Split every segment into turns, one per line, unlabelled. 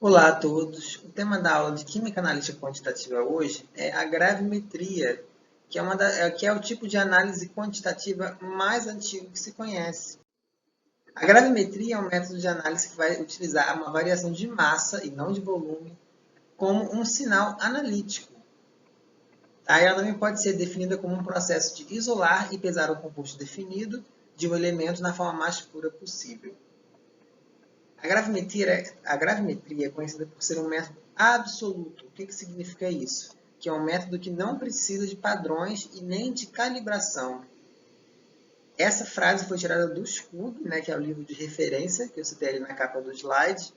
Olá a todos. O tema da aula de Química Analítica Quantitativa hoje é a gravimetria, que é o tipo de análise quantitativa mais antigo que se conhece. A gravimetria é um método de análise que vai utilizar uma variação de massa e não de volume como um sinal analítico. Ela também pode ser definida como um processo de isolar e pesar um composto definido de um elemento na forma mais pura possível. A gravimetria é conhecida por ser um método absoluto. O que significa isso? Que é um método que não precisa de padrões e nem de calibração. Essa frase foi tirada do Scooby, que é o livro de referência, que eu citei ali na capa do slide.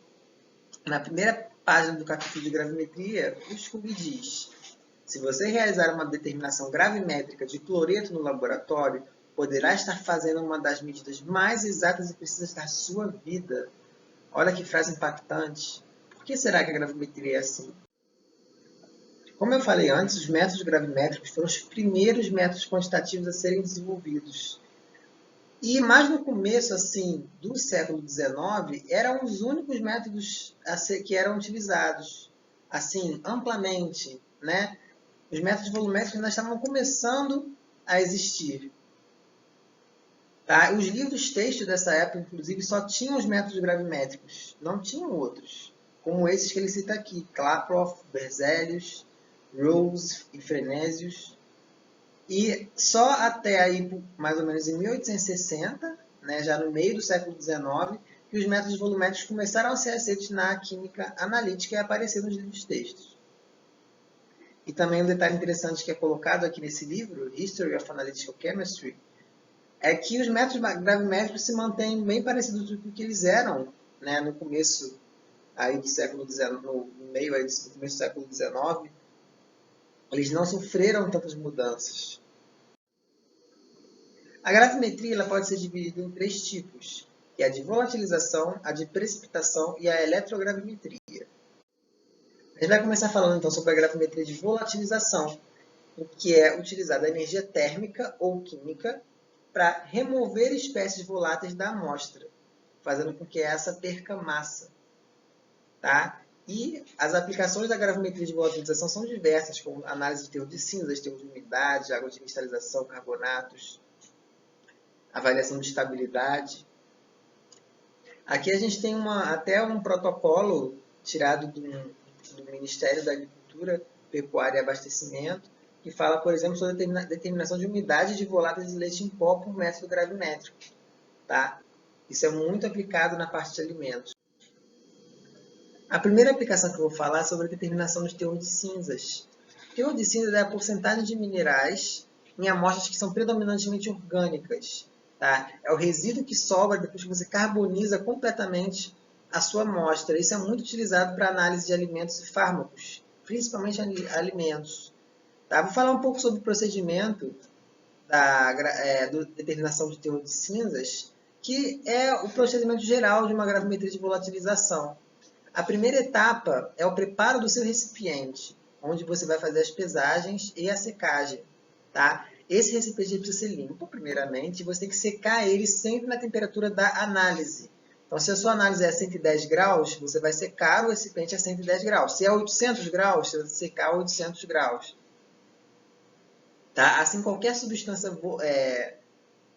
Na primeira página do capítulo de gravimetria, o Scooby diz: se você realizar uma determinação gravimétrica de cloreto no laboratório, poderá estar fazendo uma das medidas mais exatas e precisas da sua vida. Olha que frase impactante. Por que será que a gravimetria é assim? Como eu falei antes, os métodos gravimétricos foram os primeiros métodos quantitativos a serem desenvolvidos. E mais no começo do século XIX, eram os únicos métodos que eram utilizados amplamente. Os métodos volumétricos ainda estavam começando a existir. Os livros textos dessa época, inclusive, só tinham os métodos gravimétricos, não tinham outros, como esses que ele cita aqui, Klaproth, Berzelius, Rose e Frenesius. E só até aí, mais ou menos em 1860, já no meio do século XIX, que os métodos volumétricos começaram a ser aceitos na química analítica e aparecer nos livros textos. E também um detalhe interessante que é colocado aqui nesse livro, History of Analytical Chemistry, é que os métodos gravimétricos se mantêm bem parecidos com o que eles eram no começo aí do século XIX, no meio aí do começo do século XIX. Eles não sofreram tantas mudanças. A gravimetria ela pode ser dividida em três tipos, que é a de volatilização, a de precipitação e a eletrogravimetria. A gente vai começar falando então sobre a gravimetria de volatilização, em que é utilizada a energia térmica ou química para remover espécies voláteis da amostra, fazendo com que essa perca massa. E as aplicações da gravimetria de volatilização são diversas, como análise de teor de cinzas, teor de umidade, água de cristalização, carbonatos, avaliação de estabilidade. Aqui a gente tem até um protocolo tirado do Ministério da Agricultura, Pecuária e Abastecimento, que fala, por exemplo, sobre a determinação de umidade de voláteis de leite em pó por método gravimétrico. Isso é muito aplicado na parte de alimentos. A primeira aplicação que eu vou falar é sobre a determinação de teor de cinzas. O teor de cinzas é a porcentagem de minerais em amostras que são predominantemente orgânicas. É o resíduo que sobra depois que você carboniza completamente a sua amostra. Isso é muito utilizado para análise de alimentos e fármacos, principalmente alimentos. Vou falar um pouco sobre o procedimento da determinação de teor de cinzas, que é o procedimento geral de uma gravimetria de volatilização. A primeira etapa é o preparo do seu recipiente, onde você vai fazer as pesagens e a secagem. Esse recipiente precisa ser limpo, primeiramente, e você tem que secar ele sempre na temperatura da análise. Então, se a sua análise é a 110 graus, você vai secar o recipiente a 110 graus. Se é 800 graus, você vai secar a 800 graus. Assim, qualquer substância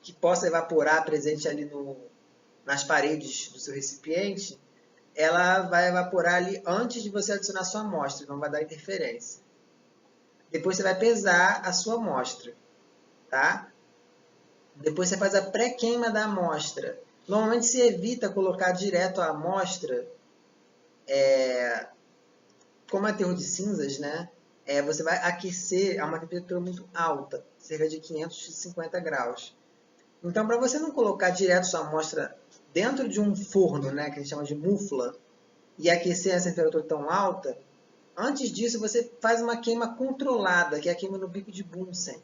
que possa evaporar presente ali nas paredes do seu recipiente, ela vai evaporar ali antes de você adicionar a sua amostra, não vai dar interferência. Depois você vai pesar a sua amostra. Depois você faz a pré-queima da amostra. Normalmente se evita colocar direto a amostra, como é teor de cinzas, você vai aquecer a uma temperatura muito alta, cerca de 550 graus. Então, para você não colocar direto sua amostra dentro de um forno, que a gente chama de mufla, e aquecer essa temperatura tão alta, antes disso você faz uma queima controlada, que é a queima no bico de Bunsen.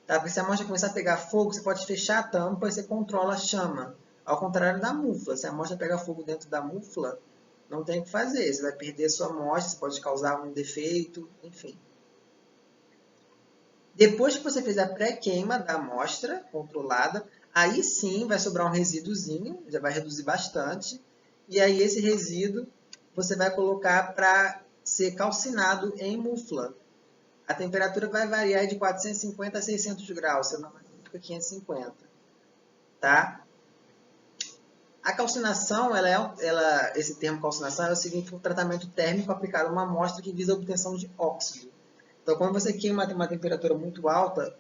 Porque se a amostra começar a pegar fogo, você pode fechar a tampa e você controla a chama. Ao contrário da mufla, se a amostra pegar fogo dentro da mufla, não tem o que fazer. Você vai perder a sua amostra, você pode causar um defeito, enfim. Depois que você fez a pré-queima da amostra controlada, aí sim vai sobrar um resíduozinho, já vai reduzir bastante. E aí esse resíduo você vai colocar para ser calcinado em mufla. A temperatura vai variar de 450 a 600 graus, se não fica 550, tá? A calcinação, esse termo calcinação é o seguinte, um tratamento térmico aplicado a uma amostra que visa a obtenção de óxido. Então, quando você queima uma temperatura muito alta,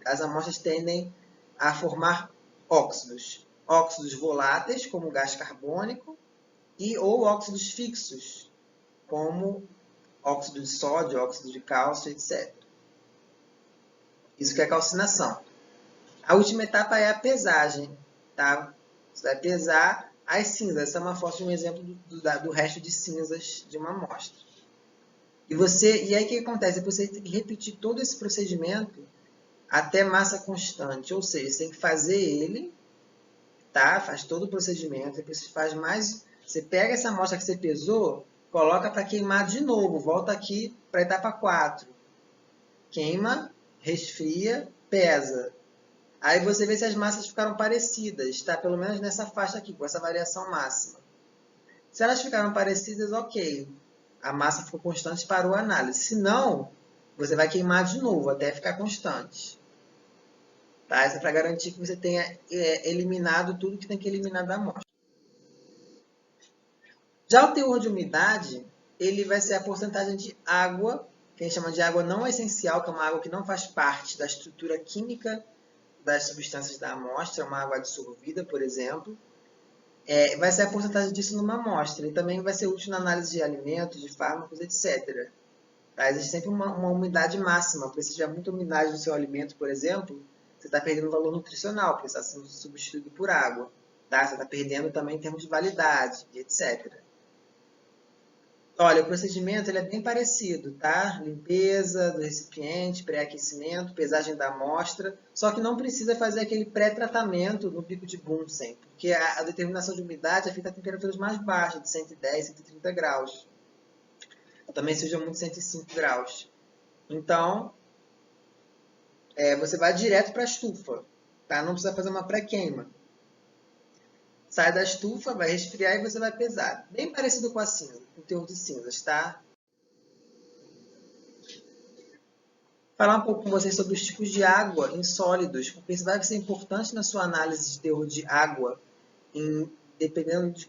as amostras tendem a formar óxidos. Óxidos voláteis, como gás carbônico, ou óxidos fixos, como óxido de sódio, óxido de cálcio, etc. Isso que é calcinação. A última etapa é a pesagem, tá? Você vai pesar as cinzas. Essa é uma foto de um exemplo do resto de cinzas de uma amostra. E aí o que acontece? Você tem que repetir todo esse procedimento até massa constante. Ou seja, você tem que fazer ele, tá? Faz todo o procedimento, depois você faz mais. Você pega essa amostra que você pesou, coloca para queimar de novo. Volta aqui para a etapa 4. Queima, resfria, pesa. Aí você vê se as massas ficaram parecidas, tá? Pelo menos nessa faixa aqui, com essa variação máxima. Se elas ficaram parecidas, ok. A massa ficou constante, parou a análise. Se não, você vai queimar de novo, até ficar constante. Tá? Isso é para garantir que você tenha eliminado tudo que tem que eliminar da amostra. Já o teor de umidade, ele vai ser a porcentagem de água, que a gente chama de água não essencial, que é uma água que não faz parte da estrutura química das substâncias da amostra, uma água dissolvida, por exemplo, vai ser a porcentagem disso numa amostra. E também vai ser útil na análise de alimentos, de fármacos, etc. Tá? Existe sempre uma umidade máxima, porque se tiver muita umidade no seu alimento, por exemplo, você está perdendo valor nutricional, porque está sendo substituído por água. Tá? Você está perdendo também em termos de validade, etc. Olha, o procedimento ele é bem parecido, tá? Limpeza do recipiente, pré-aquecimento, pesagem da amostra, só que não precisa fazer aquele pré-tratamento no pico de Bunsen, porque a determinação de umidade é feita a temperaturas mais baixas, de 110, 130 graus. Também se usa muito 105 graus. Então, você vai direto para a estufa, tá? Não precisa fazer uma pré-queima. Sai da estufa, vai resfriar e você vai pesar. Bem parecido com a cinza, com o teor de cinzas, tá? Falar um pouco com vocês sobre os tipos de água em sólidos, porque isso vai ser importante na sua análise de teor de água, dependendo de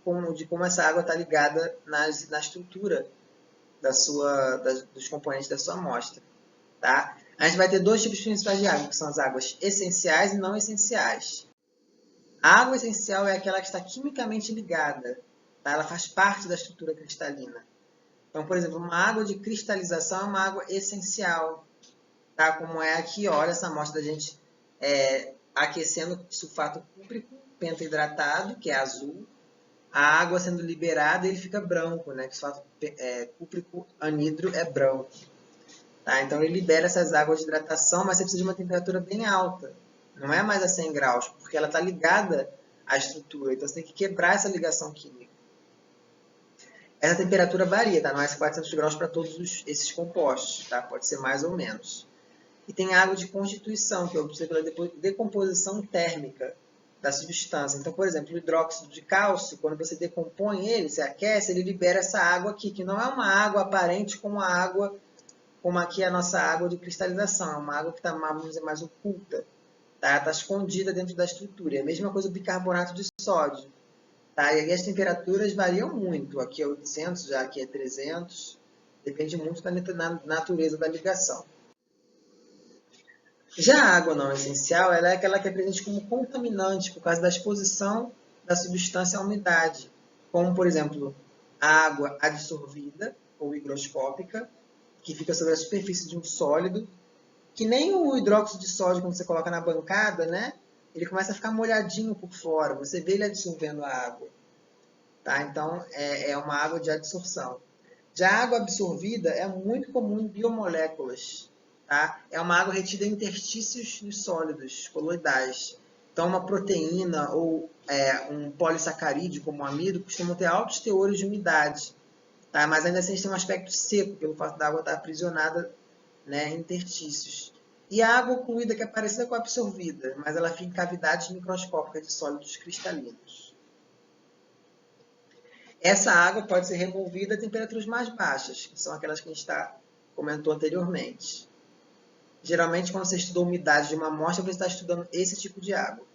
como essa água está ligada na estrutura dos componentes da sua amostra. Tá? A gente vai ter dois tipos principais de água, que são as águas essenciais e não essenciais. A água essencial é aquela que está quimicamente ligada, tá? Ela faz parte da estrutura cristalina. Então, por exemplo, uma água de cristalização é uma água essencial, tá? Como é aqui, olha essa amostra da gente aquecendo sulfato cúprico pentaidratado, que é azul, a água sendo liberada ele fica branco, né? Sulfato cúprico anidro é branco. Tá? Então ele libera essas águas de hidratação, mas você precisa de uma temperatura bem alta. Não é mais a 100 graus, porque ela está ligada à estrutura. Então você tem que quebrar essa ligação química. Essa temperatura varia, tá? Não é 400 graus para todos esses compostos, tá? Pode ser mais ou menos. E tem água de constituição, que é obtida pela decomposição térmica da substância. Então, por exemplo, o hidróxido de cálcio, quando você decompõe ele, você aquece, ele libera essa água aqui, que não é uma água aparente como aqui é a nossa água de cristalização. É uma água que está, vamos dizer, mais oculta. Tá? Está escondida dentro da estrutura. É a mesma coisa do bicarbonato de sódio. Tá? E aí as temperaturas variam muito. Aqui é 800, já aqui é 300. Depende muito da natureza da ligação. Já a água não essencial, ela é aquela que é presente como contaminante por causa da exposição da substância à umidade, como, por exemplo, a água adsorvida ou higroscópica, que fica sobre a superfície de um sólido, que nem o hidróxido de sódio, quando você coloca na bancada, né? Ele começa a ficar molhadinho por fora, você vê ele absorvendo a água. Tá? Então, é uma água de adsorção. Já a água absorvida é muito comum em biomoléculas. Tá? É uma água retida em interstícios dos sólidos coloidais. Então, uma proteína ou um polissacarídeo, como o amido, costumam ter altos teores de umidade. Tá? Mas ainda assim, eles têm um aspecto seco, pelo fato da água estar aprisionada, né, em interstícios. E a água ocluída, que é parecida com a absorvida, mas ela fica em cavidades microscópicas de sólidos cristalinos. Essa água pode ser removida a temperaturas mais baixas, que são aquelas que a gente comentou anteriormente. Geralmente, quando você estuda a umidade de uma amostra, você está estudando esse tipo de água.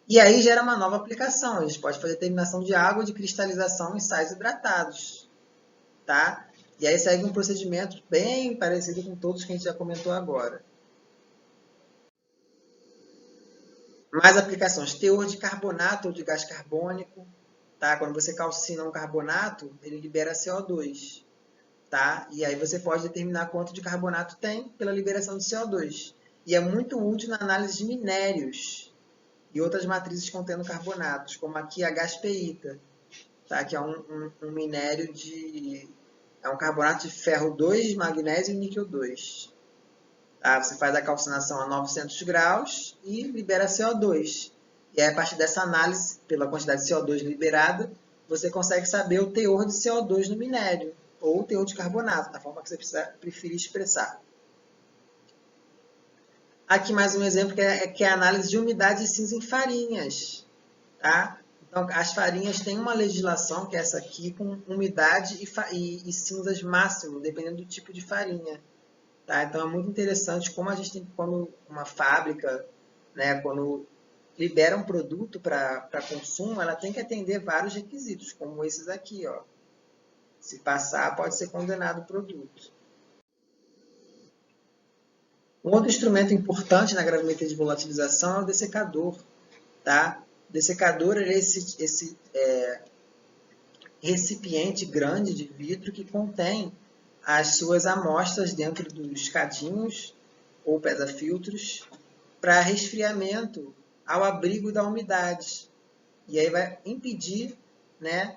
E aí gera uma nova aplicação. A gente pode fazer determinação de água de cristalização em sais hidratados. Tá? E aí segue um procedimento bem parecido com todos que a gente já comentou agora. Mais aplicações. Teor de carbonato ou de gás carbônico. Tá? Quando você calcina um carbonato, ele libera CO2. Tá? E aí você pode determinar quanto de carbonato tem pela liberação de CO2. E é muito útil na análise de minérios e outras matrizes contendo carbonatos, como aqui a gaspeíta, tá? Que é um minério de... é um carbonato de ferro 2, magnésio e níquel 2. Tá? Você faz a calcinação a 900 graus e libera CO2. E aí, a partir dessa análise, pela quantidade de CO2 liberada, você consegue saber o teor de CO2 no minério, ou o teor de carbonato, da forma que você preferir expressar. Aqui mais um exemplo que é a análise de umidade e cinza em farinhas. Tá? Então, as farinhas têm uma legislação, que é essa aqui, com umidade e cinzas máximo, dependendo do tipo de farinha. Tá? Então, é muito interessante como a gente tem, quando uma fábrica, né, quando libera um produto para consumo, ela tem que atender vários requisitos, como esses aqui. Ó. Se passar, pode ser condenado o produto. Um outro instrumento importante na gravimetria de volatilização é o dessecador. Tá? O dessecador é esse recipiente grande de vidro que contém as suas amostras dentro dos cadinhos ou pesa-filtros para resfriamento ao abrigo da umidade. E aí vai impedir, né,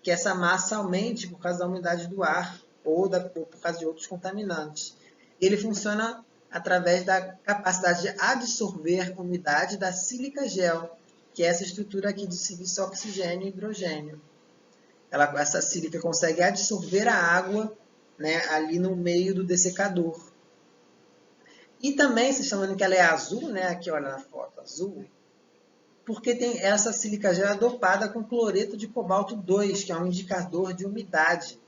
que essa massa aumente por causa da umidade do ar ou por causa de outros contaminantes. Ele funciona através da capacidade de absorver umidade da sílica gel, que é essa estrutura aqui de silício, oxigênio e hidrogênio. Essa sílica consegue absorver a água, né, ali no meio do dessecador. E também, vocês estão vendo que ela é azul, né? Aqui, olha na foto, azul. Porque tem essa sílica gel dopada com cloreto de cobalto 2, que é um indicador de umidade.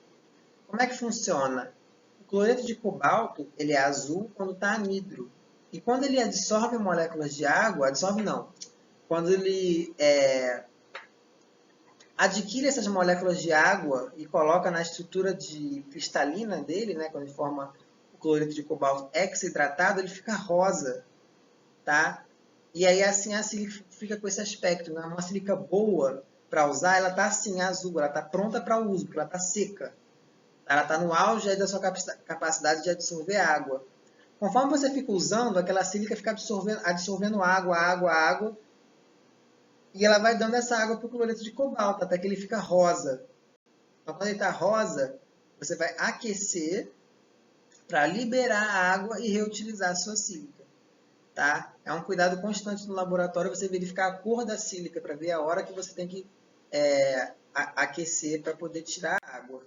Como é que funciona? O cloreto de cobalto ele é azul quando está anidro. E quando ele absorve moléculas de água, absorve não. Quando ele adquire essas moléculas de água e coloca na estrutura de cristalina dele, né, quando ele forma o cloreto de cobalto hexaidratado, ele fica rosa, tá? E aí assim a sílica fica com esse aspecto, né? Uma sílica boa para usar, ela está assim, azul, ela está pronta para uso, porque ela está seca. Ela está no auge aí da sua capacidade de absorver água. Conforme você fica usando, aquela sílica fica absorvendo água, e ela vai dando essa água para o cloreto de cobalto, até que ele fica rosa. Então, quando ele está rosa, você vai aquecer para liberar a água e reutilizar a sua sílica. Tá? É um cuidado constante no laboratório você verificar a cor da sílica para ver a hora que você tem que aquecer para poder tirar a água.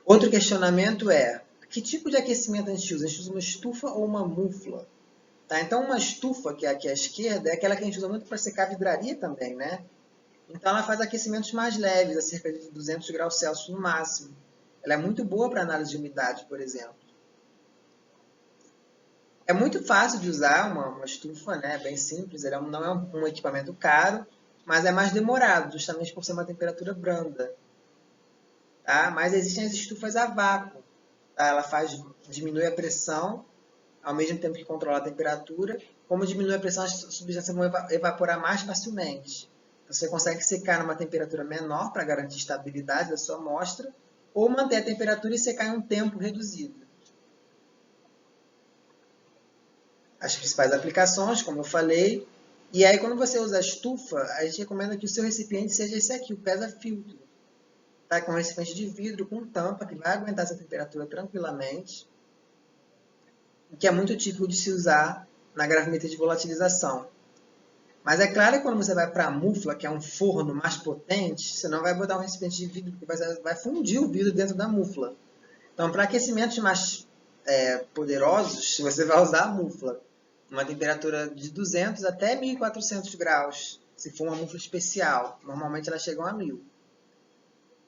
Outro questionamento é, que tipo de aquecimento a gente usa? A gente usa uma estufa ou uma mufla? Tá? Então, uma estufa, que é aqui à esquerda, é aquela que a gente usa muito para secar vidraria também, né? Então, ela faz aquecimentos mais leves, a cerca de 200 graus Celsius no máximo. Ela é muito boa para análise de umidade, por exemplo. É muito fácil de usar uma estufa, né? Bem simples, ela não é um equipamento caro, mas é mais demorado, justamente por ser uma temperatura branda. Tá? Mas existem as estufas a vácuo. Tá? Ela diminui a pressão, ao mesmo tempo que controla a temperatura. Como diminui a pressão, as substâncias vão evaporar mais facilmente. Você consegue secar numa temperatura menor para garantir a estabilidade da sua amostra, ou manter a temperatura e secar em um tempo reduzido. As principais aplicações, como eu falei. E aí, quando você usa a estufa, a gente recomenda que o seu recipiente seja esse aqui, o pesa-filtro. Tá? Com um recipiente de vidro com tampa, que vai aguentar essa temperatura tranquilamente. O que é muito típico de se usar na gravimetria de volatilização. Mas é claro que quando você vai para a mufla, que é um forno mais potente, você não vai botar um recipiente de vidro, porque vai fundir o vidro dentro da mufla. Então, para aquecimentos mais poderosos, você vai usar a mufla. uma temperatura de 200 até 1.400 graus, se for uma mufla especial. Normalmente elas chegam a 1.000.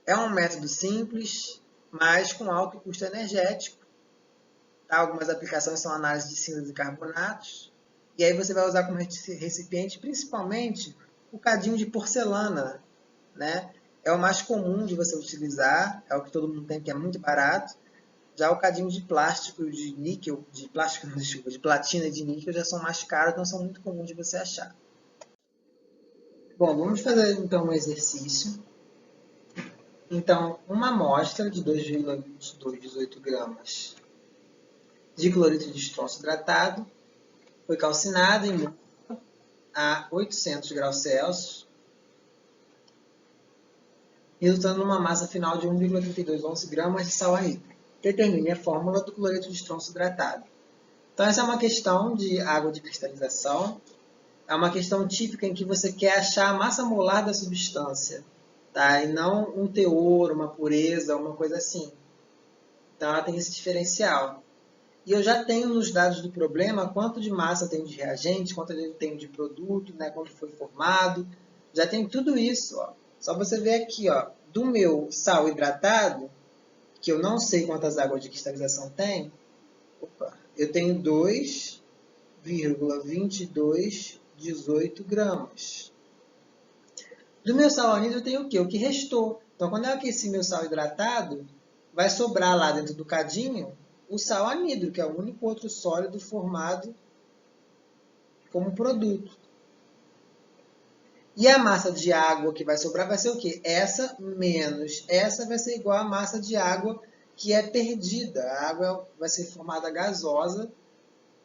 É um método simples, mas com alto custo energético. Tá? Algumas aplicações são análise de cinzas e carbonatos. E aí você vai usar como recipiente, principalmente, o cadinho de porcelana, né? É o mais comum de você utilizar, é o que todo mundo tem, que é muito barato. Já o cadinho de plástico, de níquel, de plástico, não, desculpa, de platina e de níquel já são mais caros, não são muito comuns de você achar. Bom, vamos fazer então um exercício. Então, uma amostra de 2,2218 gramas de cloreto de estrôncio hidratado foi calcinada em a 800 graus Celsius, resultando numa massa final de 1,3211 gramas de sal anhidro. Determine a fórmula do cloreto de estrôncio hidratado. Então, essa é uma questão de água de cristalização. É uma questão típica em que você quer achar a massa molar da substância, tá? E não um teor, uma pureza, uma coisa assim. Então, ela tem esse diferencial. E eu já tenho nos dados do problema quanto de massa tem de reagente, quanto ele tem de produto, né, quanto foi formado. Já tem tudo isso. Ó. Só você ver aqui, ó, do meu sal hidratado, que eu não sei quantas águas de cristalização tem, eu tenho 2,2218 gramas. Do meu sal anhidro eu tenho o quê? O que restou. Então, quando eu aqueci meu sal hidratado, vai sobrar lá dentro do cadinho o sal anhidro, que é o único outro sólido formado como produto. E a massa de água que vai sobrar vai ser o quê? Essa menos essa vai ser igual à massa de água que é perdida. A água vai ser formada gasosa,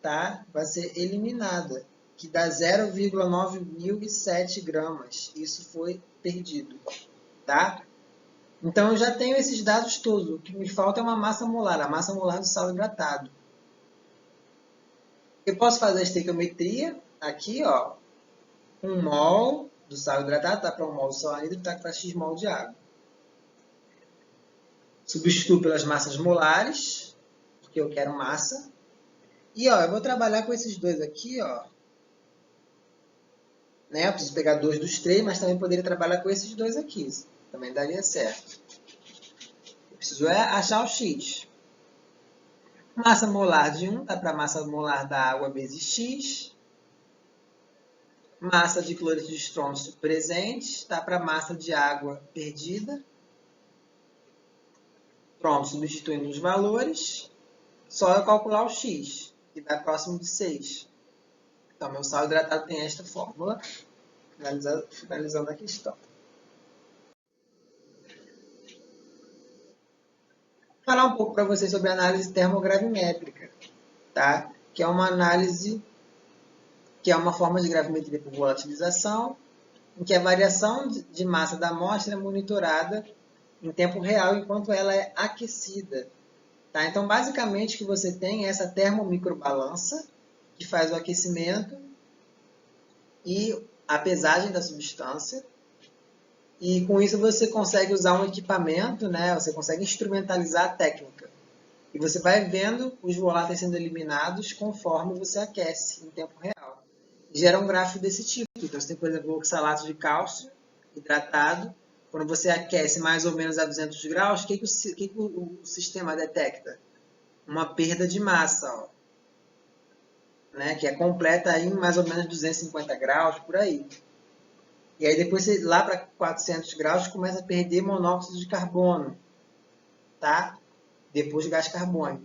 tá? Vai ser eliminada, que dá 0,9007 gramas. Isso foi perdido, tá? Então, eu já tenho esses dados todos. O que me falta é uma massa molar, a massa molar do sal hidratado. Eu posso fazer a estequiometria aqui, ó. 1 mol do sal hidratado está para 1 mol do sal anhidro, está para x mol de água. Substituo pelas massas molares, porque eu quero massa. E ó, eu vou trabalhar com esses dois aqui, ó. Né? Eu preciso pegar 2 dos 3, mas também poderia trabalhar com esses dois aqui. Também daria certo. Eu preciso achar o x. Massa molar de 1 dá para massa molar da água vezes x. Massa de cloreto de estrôncio presente está para massa de água perdida. Pronto, substituindo os valores. Só eu calcular o x, que dá próximo de 6. Então, meu sal hidratado tem esta fórmula, finalizando a questão. Vou falar um pouco para vocês sobre a análise termogravimétrica, tá? Que é uma análise, que é uma forma de gravimetria por volatilização, em que a variação de massa da amostra é monitorada em tempo real enquanto ela é aquecida. Tá? Então, basicamente, o que você tem é essa termomicrobalança, que faz o aquecimento e a pesagem da substância. E com isso você consegue usar um equipamento, né? Você consegue instrumentalizar a técnica. E você vai vendo os voláteis sendo eliminados conforme você aquece em tempo real. E gera um gráfico desse tipo. Então, você tem, por exemplo, o oxalato de cálcio hidratado. Quando você aquece mais ou menos a 200 graus, o que o sistema detecta? Uma perda de massa, ó, né? Que é completa aí em mais ou menos 250 graus, por aí. E aí depois, lá para 400 graus, começa a perder monóxido de carbono, tá? Depois gás carbônico.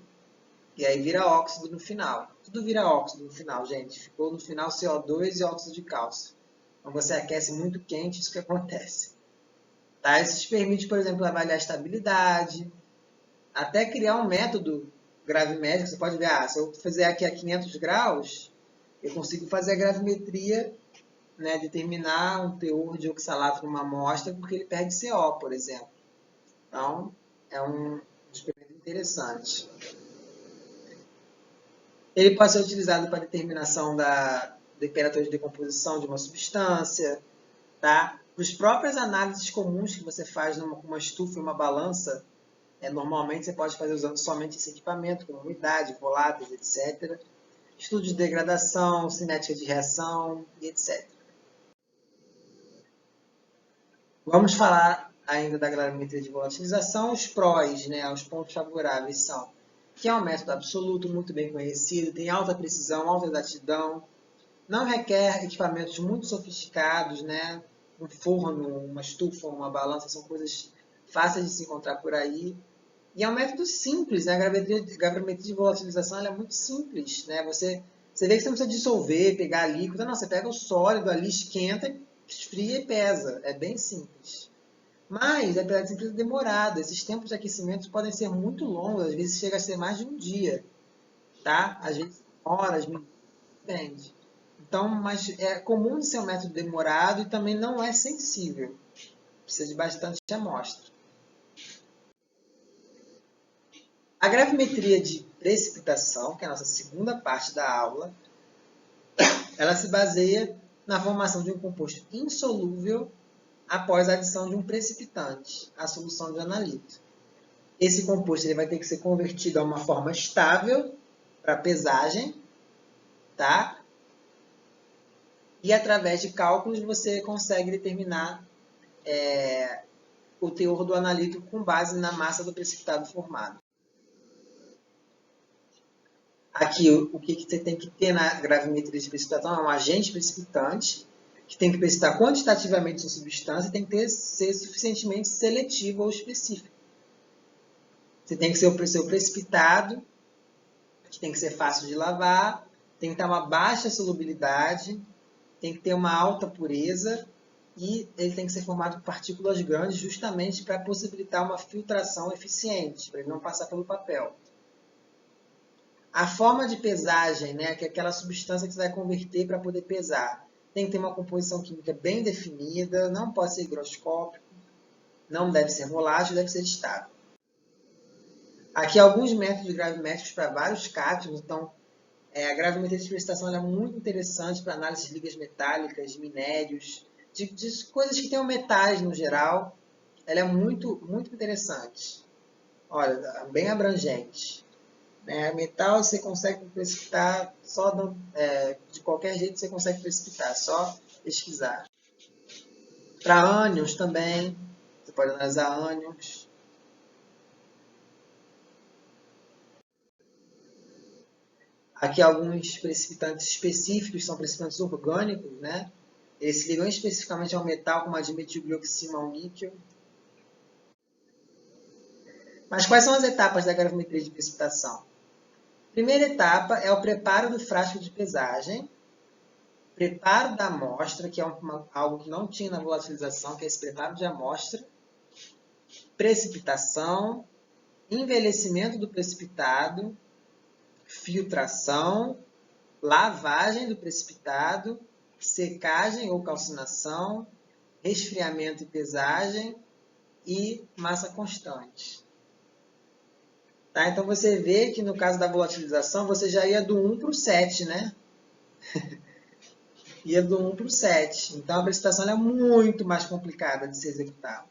E aí vira óxido no final. Tudo vira óxido no final, gente. Ficou no final CO2 e óxido de cálcio. Quando você aquece muito quente, isso que acontece. Tá? Isso te permite, por exemplo, avaliar a estabilidade, até criar um método gravimétrico. Você pode ver, se eu fizer aqui a 500 graus, eu consigo fazer a gravimetria, né, determinar um teor de oxalato numa amostra, porque ele perde CO, por exemplo. Então, é um experimento interessante. Ele pode ser utilizado para determinação da temperatura de decomposição de uma substância, tá? Para as próprias análises comuns que você faz com uma estufa e uma balança, normalmente você pode fazer usando somente esse equipamento, como umidade, voláteis, etc. estudo de degradação, cinética de reação e etc. Vamos falar ainda da gravimetria de volatilização. Os prós, né, os pontos favoráveis são que é um método absoluto, muito bem conhecido, tem alta precisão, alta exatidão, não requer equipamentos muito sofisticados, né? Um forno, uma estufa, uma balança, são coisas fáceis de se encontrar por aí. E é um método simples, né? A gravimetria de volatilização ela é muito simples, né? Você vê que você não precisa dissolver, pegar líquido, não, você pega o sólido ali, esquenta, esfria e pesa. É bem simples. Mas, apesar de ser demorado, esses tempos de aquecimento podem ser muito longos, às vezes chega a ser mais de um dia, tá? Às vezes horas, minutos, depende. Então, mas é comum de ser um método demorado e também não é sensível. Precisa de bastante amostra. A gravimetria de precipitação, que é a nossa segunda parte da aula, ela se baseia na formação de um composto insolúvel após a adição de um precipitante, a solução de analito. Esse composto ele vai ter que ser convertido a uma forma estável para pesagem, tá? E através de cálculos você consegue determinar o teor do analito com base na massa do precipitado formado. Aqui, o que você tem que ter na gravimetria de precipitação é um agente precipitante, que tem que precipitar quantitativamente sua substância e tem que ser suficientemente seletivo ou específico. Você tem que ser o seu precipitado, que tem que ser fácil de lavar, tem que ter uma baixa solubilidade, tem que ter uma alta pureza e ele tem que ser formado por partículas grandes justamente para possibilitar uma filtração eficiente, para ele não passar pelo papel. A forma de pesagem, né, que é aquela substância que você vai converter para poder pesar, tem que ter uma composição química bem definida, não pode ser higroscópico, não deve ser volátil, deve ser estável. Aqui alguns métodos gravimétricos para vários cátions, então a gravimetria de precipitação é muito interessante para análise de ligas metálicas, de minérios, de coisas que tenham metais no geral. Ela é muito, muito interessante. Olha, bem abrangente. Metal você consegue precipitar só de qualquer jeito você consegue precipitar, só pesquisar. Para ânions também, você pode analisar ânions. Aqui alguns precipitantes específicos, são precipitantes orgânicos, né? Eles se ligam especificamente ao metal, como a dimetilglioxima ao níquel. Mas quais são as etapas da gravimetria de precipitação? Primeira etapa é o preparo do frasco de pesagem, preparo da amostra, que é algo que não tinha na volatilização, que é esse preparo de amostra, precipitação, envelhecimento do precipitado, filtração, lavagem do precipitado, secagem ou calcinação, resfriamento e pesagem e massa constante. Tá? Então você vê que no caso da volatilização você já ia do 1 para o 7, né? Ia do 1 para o 7. Então a precipitação é muito mais complicada de se executar.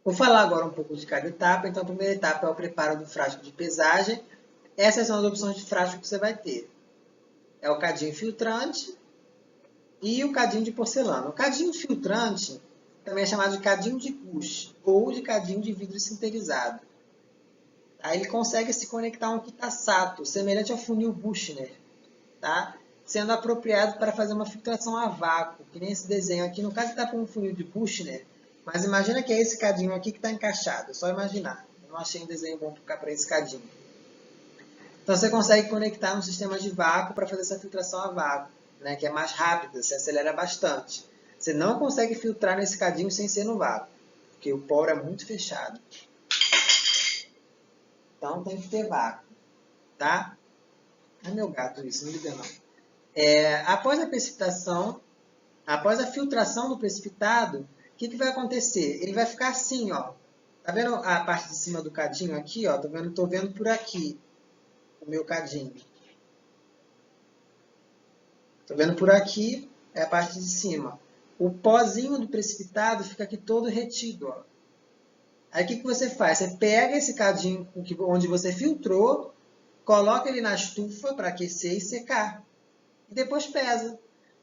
Vou falar agora um pouco de cada etapa. Então a primeira etapa é o preparo do frasco de pesagem. Essas são as opções de frasco que você vai ter. É o cadinho filtrante e o cadinho de porcelana. O cadinho filtrante também é chamado de cadinho de Gush ou de cadinho de vidro sinterizado. Aí ele consegue se conectar a um Kitasato, semelhante ao funil Buchner, tá? Sendo apropriado para fazer uma filtração a vácuo, que nem esse desenho aqui. No caso está com um funil de Buchner, mas imagina que é esse cadinho aqui que está encaixado, é só imaginar. Eu não achei um desenho bom para esse cadinho. Então você consegue conectar no sistema de vácuo para fazer essa filtração a vácuo, né, que é mais rápida, se acelera bastante. Você não consegue filtrar nesse cadinho sem ser no vácuo, porque o poro é muito fechado. Então tem que ter vácuo, tá? É meu gato isso, não liga não. Após a precipitação, após a filtração do precipitado, o que vai acontecer? Ele vai ficar assim, ó. Tá vendo a parte de cima do cadinho aqui, ó? Tô vendo por aqui o meu cadinho. Tô vendo por aqui, é a parte de cima. O pozinho do precipitado fica aqui todo retido, ó. Aí o que você faz? Você pega esse cadinho onde você filtrou, coloca ele na estufa para aquecer e secar. E depois pesa.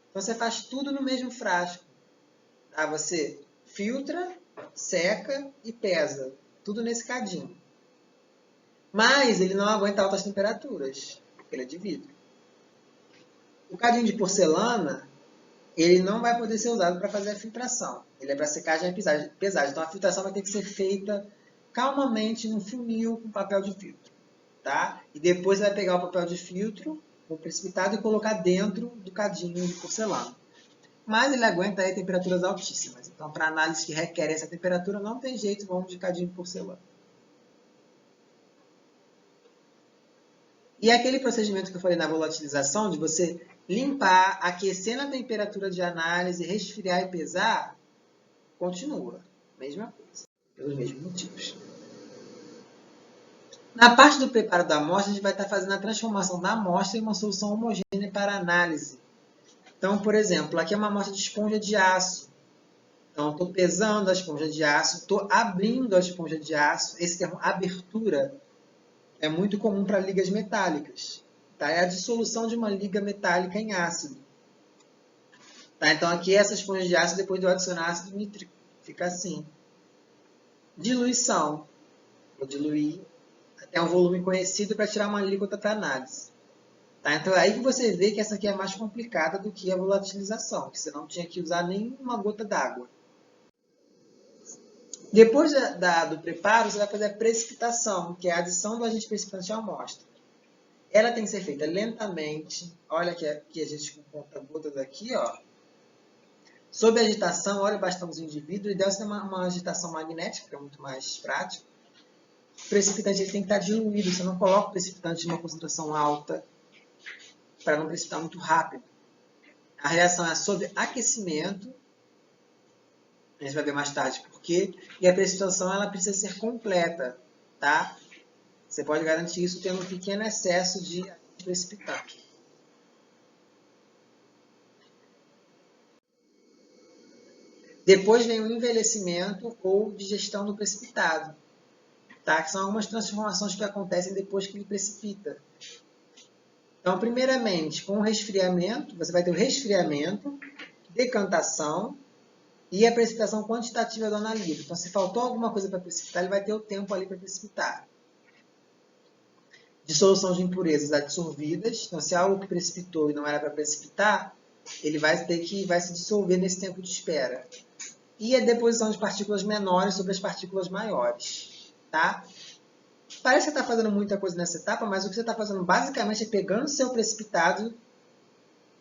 Então você faz tudo no mesmo frasco. Tá? Você filtra, seca e pesa. Tudo nesse cadinho. Mas ele não aguenta altas temperaturas, porque ele é de vidro. O cadinho de porcelana, ele não vai poder ser usado para fazer a filtração. Ele é para secagem e pesagem. Então a filtração vai ter que ser feita calmamente no funil com papel de filtro. Tá? E depois vai pegar o papel de filtro, o precipitado, e colocar dentro do cadinho de porcelana. Mas ele aguenta aí temperaturas altíssimas. Então, para análises que requerem essa temperatura, não tem jeito, vamos de cadinho de porcelana. E aquele procedimento que eu falei na volatilização, de você limpar, aquecer na temperatura de análise, resfriar e pesar, continua. Mesma coisa, pelos mesmos motivos. Na parte do preparo da amostra, a gente vai estar fazendo a transformação da amostra em uma solução homogênea para análise. Então, por exemplo, aqui é uma amostra de esponja de aço. Então, estou pesando a esponja de aço, estou abrindo a esponja de aço. Esse termo abertura é muito comum para ligas metálicas. Tá? É a dissolução de uma liga metálica em ácido. Tá? Então, aqui essa esponja de aço, depois de eu adicionar ácido nítrico, fica assim. Diluição. Vou diluir até um volume conhecido para tirar uma alíquota para análise. Tá? Então, é aí que você vê que essa aqui é mais complicada do que a volatilização, que você não tinha que usar nenhuma gota d'água. Depois do preparo, você vai fazer a precipitação, que é a adição do agente precipitante à amostra. Ela tem que ser feita lentamente. Olha aqui a gente com conta-gotas aqui, ó. Sob agitação, olha o bastãozinho de vidro, e deve ser uma agitação magnética, que é muito mais prático. O precipitante tem que estar diluído, você não coloca o precipitante em uma concentração alta, para não precipitar muito rápido. A reação é sob aquecimento, a gente vai ver mais tarde por quê, e a precipitação ela precisa ser completa, tá? Você pode garantir isso tendo um pequeno excesso de precipitante. Depois vem o envelhecimento ou digestão do precipitado, tá? Que são algumas transformações que acontecem depois que ele precipita. Então, primeiramente, com o resfriamento, você vai ter o resfriamento, decantação e a precipitação quantitativa do analítico. Então, se faltou alguma coisa para precipitar, ele vai ter o tempo ali para precipitar. Dissolução de impurezas adsorvidas. Então, se algo que precipitou e não era para precipitar, ele vai se dissolver nesse tempo de espera. E a deposição de partículas menores sobre as partículas maiores. Tá? Parece que você está fazendo muita coisa nessa etapa, mas o que você está fazendo basicamente é pegando o seu precipitado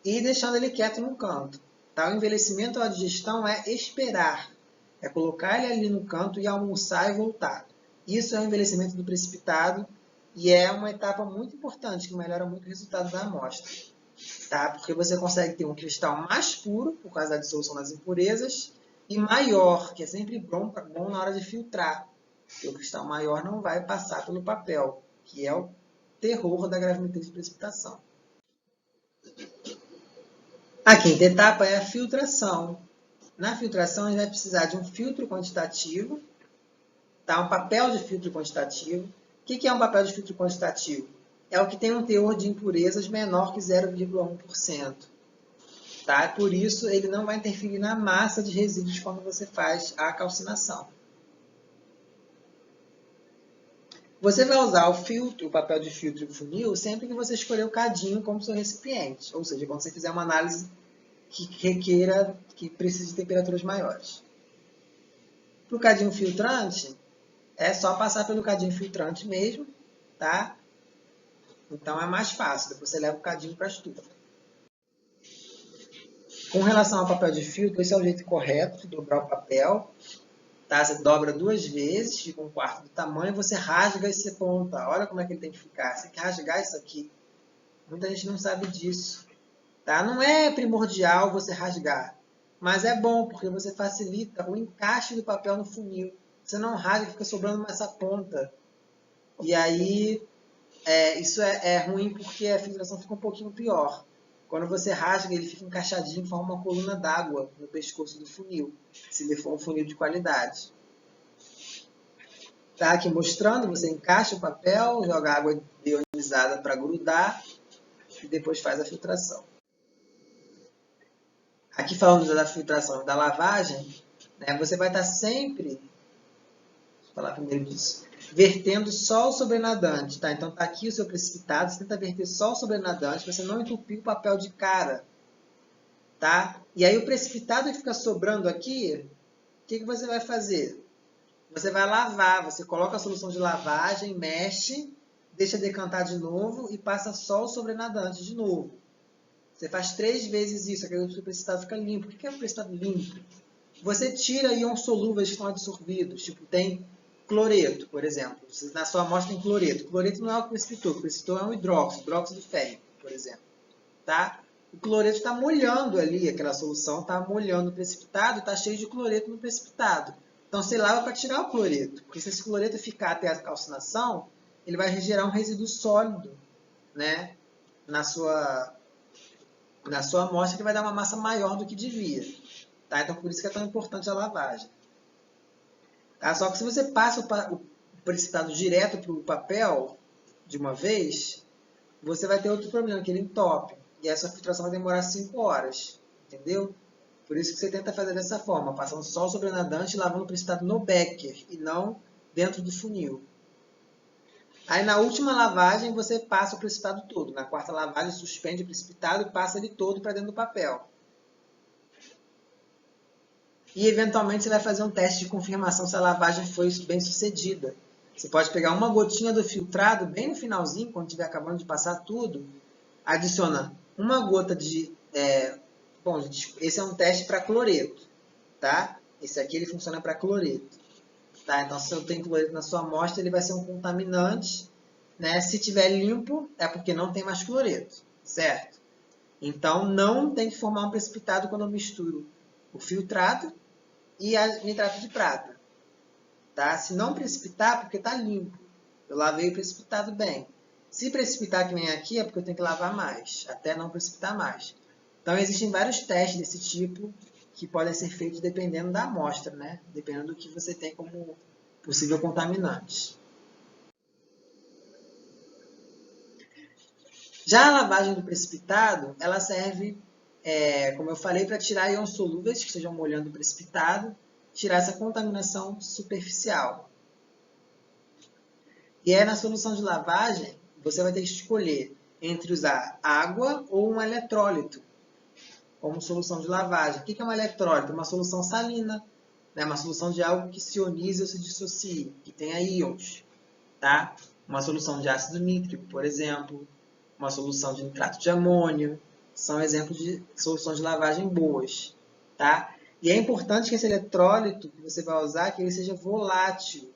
e deixando ele quieto no canto. Tá? O envelhecimento ou a digestão é esperar. É colocar ele ali no canto e almoçar e voltar. Isso é o envelhecimento do precipitado e é uma etapa muito importante que melhora muito o resultado da amostra. Tá? Porque você consegue ter um cristal mais puro, por causa da dissolução das impurezas, e maior, que é sempre bom na hora de filtrar. Porque o cristal maior não vai passar pelo papel, que é o terror da gravimetria de precipitação. A quinta etapa é a filtração. Na filtração, a gente vai precisar de um filtro quantitativo, tá? Um papel de filtro quantitativo. O que é um papel de filtro quantitativo? É o que tem um teor de impurezas menor que 0,1%. Tá? Por isso, ele não vai interferir na massa de resíduos quando você faz a calcinação. Você vai usar o papel de filtro e o funil sempre que você escolher o cadinho como seu recipiente. Ou seja, quando você fizer uma análise que precise de temperaturas maiores. Para o cadinho filtrante, é só passar pelo cadinho filtrante mesmo, tá? Então é mais fácil, depois você leva o cadinho para a estufa. Com relação ao papel de filtro, esse é o jeito correto de dobrar o papel. Tá? Você dobra 2 vezes, fica 1/4 do tamanho, você rasga esse ponta. Olha como é que ele tem que ficar. Você tem que rasgar isso aqui. Muita gente não sabe disso. Tá? Não é primordial você rasgar, mas é bom porque você facilita o encaixe do papel no funil. Você não rasga, fica sobrando essa ponta. E aí, isso é ruim porque a filtração fica um pouquinho pior. Quando você rasga, ele fica encaixadinho, forma uma coluna d'água no pescoço do funil, se ele for um funil de qualidade. Tá aqui mostrando, você encaixa o papel, joga água ionizada para grudar e depois faz a filtração. Aqui falando da filtração e da lavagem, né, você vai estar sempre, vou falar primeiro disso, vertendo só o sobrenadante, tá? Então tá aqui o seu precipitado, você tenta verter só o sobrenadante, para você não entupir o papel de cara, tá? E aí o precipitado que fica sobrando aqui, o que você vai fazer? Você vai lavar, você coloca a solução de lavagem, mexe, deixa decantar de novo e passa só o sobrenadante de novo. Você faz 3 vezes isso, aquele precipitado fica limpo. O que é um precipitado limpo? Você tira íons solúveis que estão absorvidos, tipo tem cloreto, por exemplo. Na sua amostra tem cloreto. Cloreto não é o precipitor, o precipitor é um hidróxido férrico, por exemplo. Tá? O cloreto está molhando ali, aquela solução está molhando o precipitado, está cheio de cloreto no precipitado. Então você lava para tirar o cloreto, porque se esse cloreto ficar até a calcinação, ele vai gerar um resíduo sólido, né, na sua amostra, que vai dar uma massa maior do que devia. Tá? Então por isso que é tão importante a lavagem. Tá? Só que se você passa o precipitado direto para o papel de uma vez, você vai ter outro problema, que ele entope. E essa filtração vai demorar 5 horas. Entendeu? Por isso que você tenta fazer dessa forma, passando só o sobrenadante e lavando o precipitado no becker e não dentro do funil. Aí na última lavagem você passa o precipitado todo. Na quarta lavagem suspende o precipitado e passa ele todo para dentro do papel. E eventualmente você vai fazer um teste de confirmação se a lavagem foi bem sucedida. Você pode pegar uma gotinha do filtrado bem no finalzinho, quando estiver acabando de passar tudo, adiciona uma gota de... bom, esse é um teste para cloreto, tá? Esse aqui ele funciona para cloreto. Tá? Então, se eu tenho cloreto na sua amostra, ele vai ser um contaminante. Né? Se tiver limpo, é porque não tem mais cloreto, certo? Então, não tem que formar um precipitado quando eu misturo o filtrado e a nitrato de prata. Tá? Se não precipitar, porque está limpo. Eu lavei o precipitado bem. Se precipitar que nem aqui, é porque eu tenho que lavar mais, até não precipitar mais. Então, existem vários testes desse tipo que podem ser feitos dependendo da amostra, né? Dependendo do que você tem como possível contaminante. Já a lavagem do precipitado, ela serve, como eu falei, para tirar íons solúveis que estejam molhando o precipitado, tirar essa contaminação superficial. E aí, na solução de lavagem, você vai ter que escolher entre usar água ou um eletrólito como solução de lavagem. O que é um eletrólito? Uma solução salina, né? Uma solução de algo que se ionize ou se dissocie, que tenha íons. Tá? Uma solução de ácido nítrico, por exemplo, uma solução de nitrato de amônio, são exemplos de soluções de lavagem boas. Tá? E é importante que esse eletrólito que você vai usar, que ele seja volátil,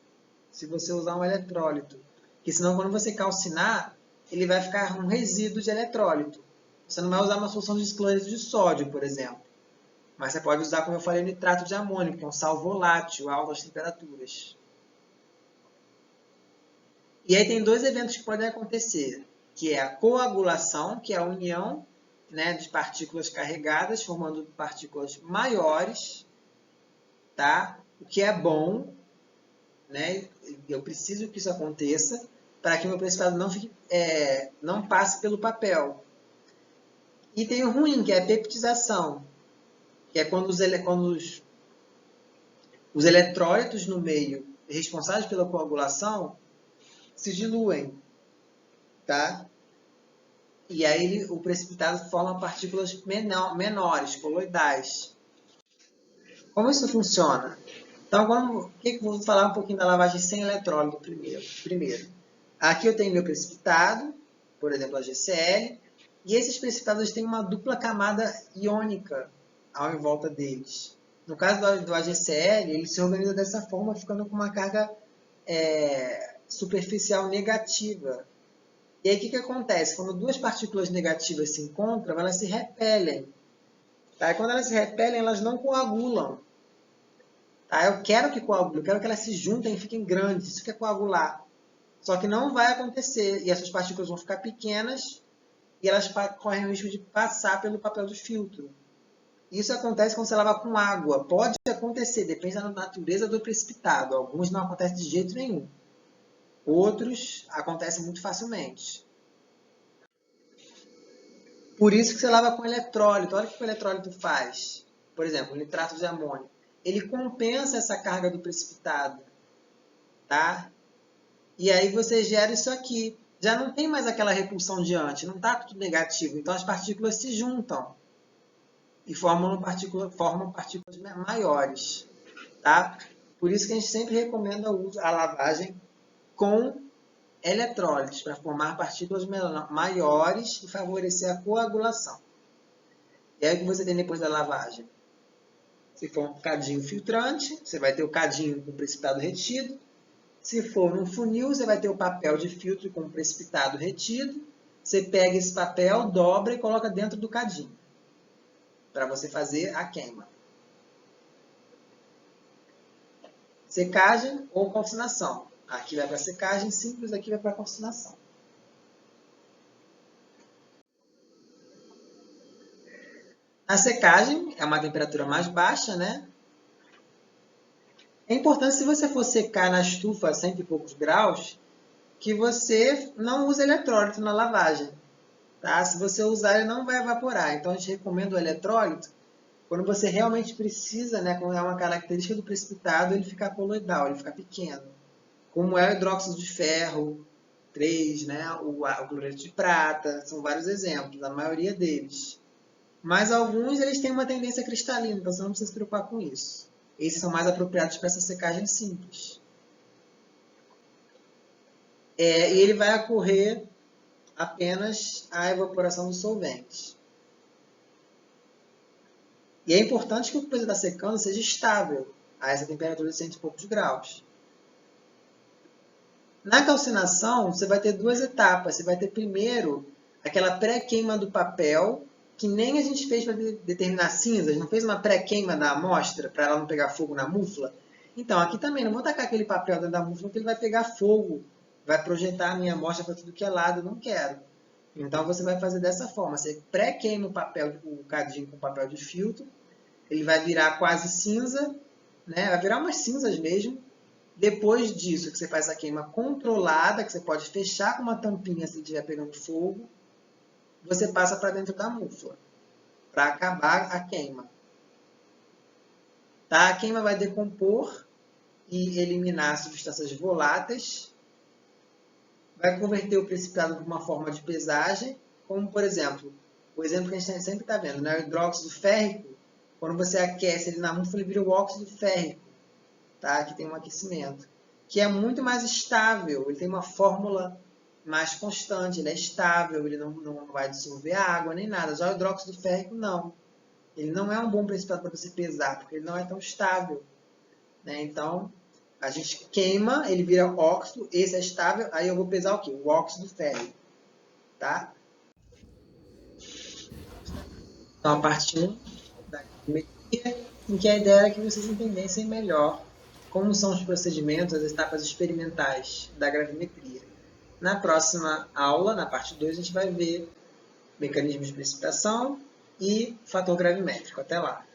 se você usar um eletrólito. Porque senão, quando você calcinar, ele vai ficar um resíduo de eletrólito. Você não vai usar uma solução de cloreto de sódio, por exemplo. Mas você pode usar, como eu falei, nitrato de amônio, que é um sal volátil a altas temperaturas. E aí tem 2 eventos que podem acontecer, que é a coagulação, que é a união, né, de partículas carregadas, formando partículas maiores, tá? O que é bom, né? Eu preciso que isso aconteça para que meu precipitado não passe pelo papel. E tem o ruim, que é a peptização, que é quando os eletrólitos no meio responsáveis pela coagulação se diluem, tá? E aí o precipitado forma partículas menores, coloidais. Como isso funciona? Então, vou falar um pouquinho da lavagem sem eletrólito primeiro. Aqui eu tenho meu precipitado, por exemplo, a GCl, e esses precipitados têm uma dupla camada iônica em volta deles. No caso do AgCl, ele se organiza dessa forma, ficando com uma carga superficial negativa. E aí o que acontece? Quando 2 partículas negativas se encontram, elas se repelem. Tá? E quando elas se repelem, elas não coagulam. Tá? Eu quero que coagule, eu quero que elas se juntem e fiquem grandes. Isso que é coagular. Só que não vai acontecer. E essas partículas vão ficar pequenas e elas correm o risco de passar pelo papel de filtro. Isso acontece quando você lava com água. Pode acontecer, depende da natureza do precipitado. Alguns não acontecem de jeito nenhum. Outros acontecem muito facilmente. Por isso que você lava com eletrólito. Olha o que o eletrólito faz. Por exemplo, o nitrato de amônio. Ele compensa essa carga do precipitado. Tá? E aí você gera isso aqui. Já não tem mais aquela repulsão de antes. Não está tudo negativo. Então as partículas se juntam. E formam partículas maiores. Tá? Por isso que a gente sempre recomenda a lavagem com eletrólitos, para formar partículas maiores e favorecer a coagulação. E aí o que você tem depois da lavagem? Se for um cadinho filtrante, você vai ter o cadinho com precipitado retido. Se for num funil, você vai ter o papel de filtro com precipitado retido. Você pega esse papel, dobra e coloca dentro do cadinho, para você fazer a queima. Secagem ou calcinação. Aqui vai para secagem simples, aqui vai para calcinação. A secagem é uma temperatura mais baixa, né? É importante, se você for secar na estufa a 100 e poucos graus, que você não use eletrólito na lavagem. Tá? Se você usar, ele não vai evaporar. Então, a gente recomenda o eletrólito quando você realmente precisa, né? Quando é uma característica do precipitado, ele ficar coloidal, ele ficar pequeno. Como é o hidróxido de ferro 3, né? O cloreto de prata, são vários exemplos, a maioria deles. Mas alguns eles têm uma tendência cristalina, então você não precisa se preocupar com isso. Esses são mais apropriados para essa secagem simples. E ele vai ocorrer apenas a evaporação dos solventes. E é importante que o que você está secando seja estável a essa temperatura de 100 e poucos graus. Na calcinação, você vai ter duas etapas. Você vai ter primeiro aquela pré-queima do papel, que nem a gente fez para determinar cinzas, não fez uma pré-queima da amostra para ela não pegar fogo na mufla? Então, aqui também, não vou tacar aquele papel dentro da mufla porque ele vai pegar fogo, vai projetar a minha amostra para tudo que é lado, não quero. Então, você vai fazer dessa forma, você pré-queima o cadinho com papel de filtro, ele vai virar quase cinza, né? Vai virar umas cinzas mesmo. Depois disso, que você faz a queima controlada, que você pode fechar com uma tampinha se ele estiver pegando fogo, você passa para dentro da mufla, para acabar a queima. Tá? A queima vai decompor e eliminar substâncias voláteis, vai converter o precipitado para uma forma de pesagem, como, por exemplo, o exemplo que a gente sempre está vendo, né? O hidróxido férrico, quando você aquece ele na mufla, ele vira o óxido férrico, tá? Que tem um aquecimento, que é muito mais estável, ele tem uma fórmula mais constante, ele é estável, ele não vai dissolver água nem nada. Já o hidróxido férrico não. Ele não é um bom precipitado para você pesar, porque ele não é tão estável. Né? Então, a gente queima, ele vira óxido, esse é estável, aí eu vou pesar o quê? O óxido férrico. Tá? Então, a parte 1 da gravimetria, em que a ideia era que vocês entendessem melhor como são os procedimentos, as etapas experimentais da gravimetria. Na próxima aula, na parte 2, a gente vai ver mecanismos de precipitação e fator gravimétrico. Até lá!